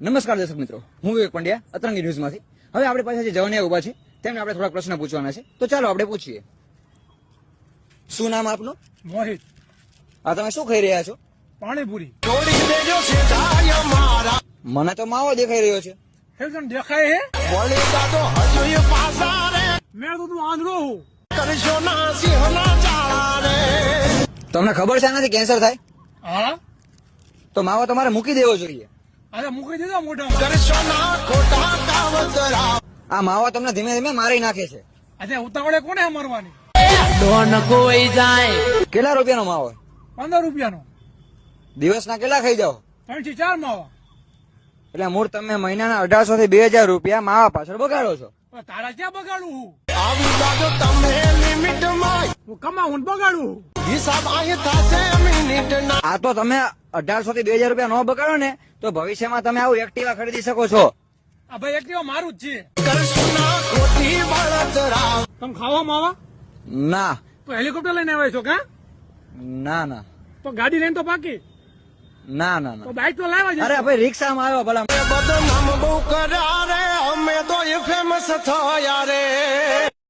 નમસ્કાર દર્શક મિત્રો, હું વિવેક પંડ્યા અતરંગી ન્યૂઝમાંથી. હવે આપણી પાસે જે જવાનિયા ઉભા છે તેમને આપણે થોડા પ્રશ્ન પૂછવાના છે, તો ચાલો આપણે પૂછીએ. શું નામ આપનું? મોહિત. આ તમે શું ખાઈ રહ્યા છો? પાણીપુરી. મને તો માવો દેખાઈ રહ્યો છે. એકદમ દેખાય હે. મેં તો તું આંધળો હું. તમને ખબર છે આનાથી કેન્સર થાય? હા તો માવો તમારે મૂકી દેવો જોઈએ. અરે મૂકી દીધો મોઢા. આ માવો તમને ધીમે ધીમે મારી નાખે છે. આજે ઉતાવળે કોને મરવાની? કેટલા રૂપિયાનો માવો? 15 રૂપિયાનો. દિવસના કેટલા ખાઈ જાઓ? 3 થી 4 માવા. એટલે મૂળ તમે મહિનાના 1800 થી 2000 રૂપિયા માવા પાછળ બગાડો છો. તારા ક્યાં બગાડું હું? હું કમાવું ને બગાડું. આ તો તમે 1800 થી 2000 રૂપિયા નો બગાડો ને તો ભવિષ્યમાં તમે આવું એક્ટિવા ખરીદી શકો છો. આ ભાઈ એક્ટિવા મારું જ છે. તમે ખાવા માવા? ના તો હેલિકોપ્ટર લઈને આવ્યા છો કા? ના ના તો ગાડી લઈને તો પાકી. ના ના ના. તો બાઈક તો લાવ્યા જ. અરે ભાઈ રિક્ષામાં આવ્યો ભલા. બદનામ બહુ કર્યા રે અમે તો ફેમસ થયા રે.